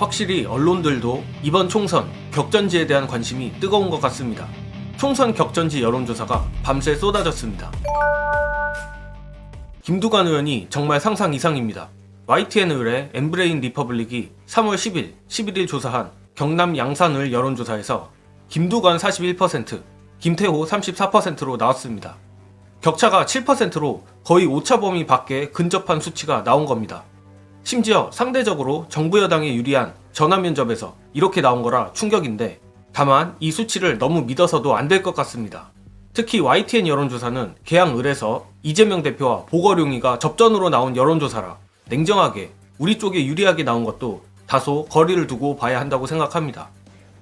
확실히 언론들도 이번 총선 격전지에 대한 관심이 뜨거운 것 같습니다. 총선 격전지 여론조사가 밤새 쏟아졌습니다. 김두관 의원이 정말 상상 이상입니다. YTN 의뢰 엠브레인 리퍼블릭이 3월 10일, 11일 조사한 경남 양산을 여론조사에서 김두관 41%, 김태호 34%로 나왔습니다. 격차가 7%로 거의 오차 범위 밖에 근접한 수치가 나온 겁니다. 심지어 상대적으로 정부 여당에 유리한 전화면접에서 이렇게 나온 거라 충격인데, 다만 이 수치를 너무 믿어서도 안 될 것 같습니다. 특히 YTN 여론조사는 개항을에서 이재명 대표와 보궐용이가 접전으로 나온 여론조사라 냉정하게 우리 쪽에 유리하게 나온 것도 다소 거리를 두고 봐야 한다고 생각합니다.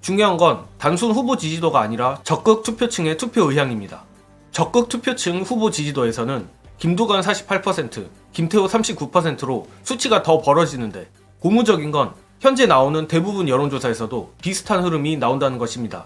중요한 건 단순 후보 지지도가 아니라 적극 투표층의 투표 의향입니다. 적극 투표층 후보 지지도에서는 김두관 48%, 김태호 39%로 수치가 더 벌어지는데, 고무적인 건 현재 나오는 대부분 여론조사에서도 비슷한 흐름이 나온다는 것입니다.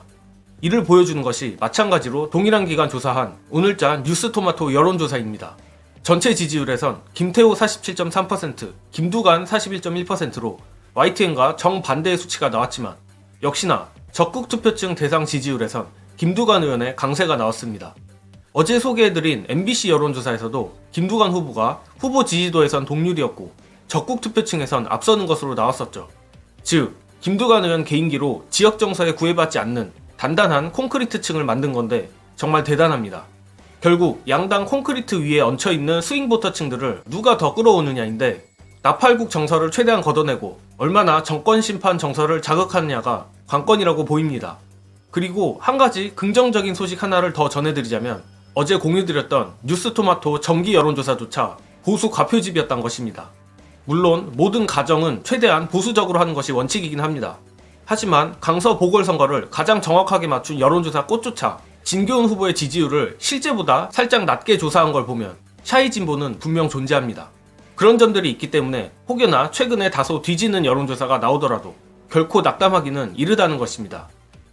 이를 보여주는 것이 마찬가지로 동일한 기간 조사한 오늘자 뉴스토마토 여론조사입니다. 전체 지지율에선 김태호 47.3%, 김두관 41.1%로 YTN과 정반대의 수치가 나왔지만, 역시나 적극 투표층 대상 지지율에선 김두관 의원의 강세가 나왔습니다. 어제 소개해드린 MBC 여론조사에서도 김두관 후보가 후보 지지도에선 동률이었고 적극 투표층에선 앞서는 것으로 나왔었죠. 즉, 김두관 의원 개인기로 지역 정서에 구애받지 않는 단단한 콘크리트층을 만든 건데 정말 대단합니다. 결국 양당 콘크리트 위에 얹혀있는 스윙보터층들을 누가 더 끌어오느냐인데, 나팔국 정서를 최대한 걷어내고 얼마나 정권 심판 정서를 자극하느냐가 관건이라고 보입니다. 그리고 한 가지 긍정적인 소식 하나를 더 전해드리자면, 어제 공유드렸던 뉴스토마토 정기 여론조사조차 보수 과표집이었던 것입니다. 물론 모든 가정은 최대한 보수적으로 하는 것이 원칙이긴 합니다. 하지만 강서 보궐선거를 가장 정확하게 맞춘 여론조사 꽃조차 진교훈 후보의 지지율을 실제보다 살짝 낮게 조사한 걸 보면 샤이 진보는 분명 존재합니다. 그런 점들이 있기 때문에 혹여나 최근에 다소 뒤지는 여론조사가 나오더라도 결코 낙담하기는 이르다는 것입니다.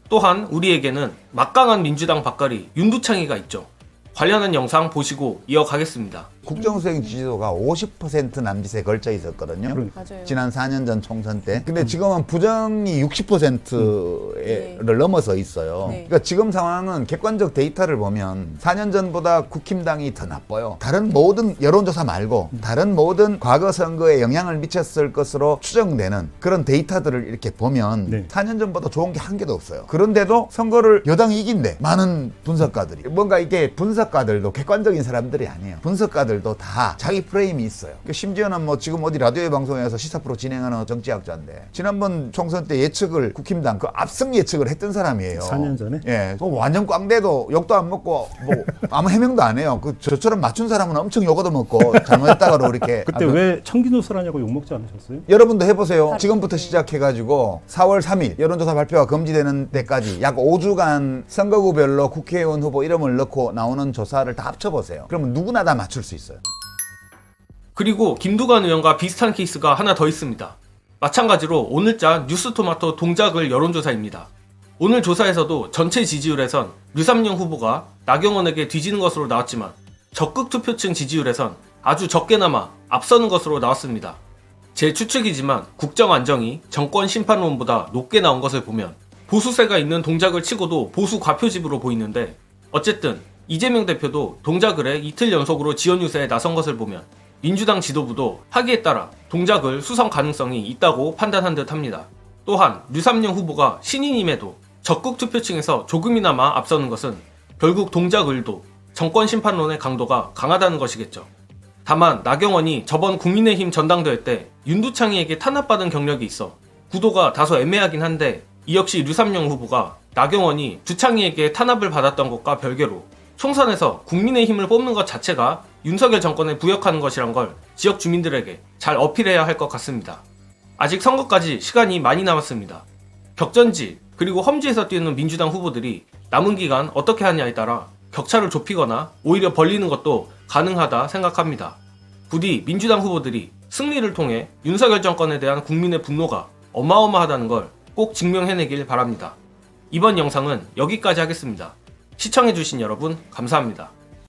또한 우리에게는 막강한 민주당 밭갈이 윤두창이가 있죠. 관련한 영상 보시고 이어가겠습니다. 국정수행 지지도가 50% 남짓에 걸쳐 있었거든요. 맞아요. 지난 4년 전 총선 때. 근데 지금은 부정이 60%를 넘어서 있어요. 네. 그러니까 지금 상황은 객관적 데이터를 보면 4년 전보다 국힘당이 더 나빠요. 다른 모든 여론조사 말고 다른 모든 과거 선거에 영향을 미쳤을 것으로 추정되는 그런 데이터들을 이렇게 보면 4년 전보다 좋은 게 한 개도 없어요. 그런데도 선거를 여당이 이긴대. 많은 분석가들이. 뭔가 이게 분석가들도 객관적인 사람들이 아니에요. 분석가들도 다 자기 프레임이 있어요. 심지어는 뭐 지금 어디 라디오 방송에서 시사 프로 진행하는 정치학자인데, 지난번 총선 때 예측을 국힘당 그 압승 예측을 했던 사람이에요. 4년 전에? 예. 완전 꽝대도 욕도 안 먹고 뭐 아무 해명도 안 해요. 저처럼 맞춘 사람은 엄청 욕 얻어먹고 잘못했다고 이렇게. 그때 왜 청기노수라냐고 욕먹지 않으셨어요? 여러분도 해보세요. 지금부터 시작해가지고 4월 3일 여론조사 발표가 금지되는 데까지 약 5주간 선거구별로 국회의원 후보 이름을 넣고 나오는 조사를 다 합쳐보세요. 그러면 누구나 다 맞출 수 있어요. 그리고 김두관 의원과 비슷한 케이스가 하나 더 있습니다. 마찬가지로 오늘자 뉴스토마토 동작을 여론조사입니다. 오늘 조사에서도 전체 지지율에선 류삼룡 후보가 나경원에게 뒤지는 것으로 나왔지만 적극 투표층 지지율에선 아주 적게나마 앞서는 것으로 나왔습니다. 제 추측이지만 국정 안정이 정권 심판론보다 높게 나온 것을 보면 보수세가 있는 동작을 치고도 보수 과표집으로 보이는데, 어쨌든 이재명 대표도 동작을에 이틀 연속으로 지원 유세에 나선 것을 보면 민주당 지도부도 하기에 따라 동작을 수성 가능성이 있다고 판단한 듯 합니다. 또한 류삼룡 후보가 신인임에도 적극 투표층에서 조금이나마 앞서는 것은 결국 동작을도 정권 심판론의 강도가 강하다는 것이겠죠. 다만 나경원이 저번 국민의힘 전당대회 때 윤두창이에게 탄압받은 경력이 있어 구도가 다소 애매하긴 한데, 이 역시 류삼룡 후보가 나경원이 두창이에게 탄압을 받았던 것과 별개로 총선에서 국민의힘을 뽑는 것 자체가 윤석열 정권에 부역하는 것이란 걸 지역 주민들에게 잘 어필해야 할 것 같습니다. 아직 선거까지 시간이 많이 남았습니다. 격전지 그리고 험지에서 뛰는 민주당 후보들이 남은 기간 어떻게 하냐에 따라 격차를 좁히거나 오히려 벌리는 것도 가능하다 생각합니다. 부디 민주당 후보들이 승리를 통해 윤석열 정권에 대한 국민의 분노가 어마어마하다는 걸 꼭 증명해내길 바랍니다. 이번 영상은 여기까지 하겠습니다. 시청해주신 여러분 감사합니다.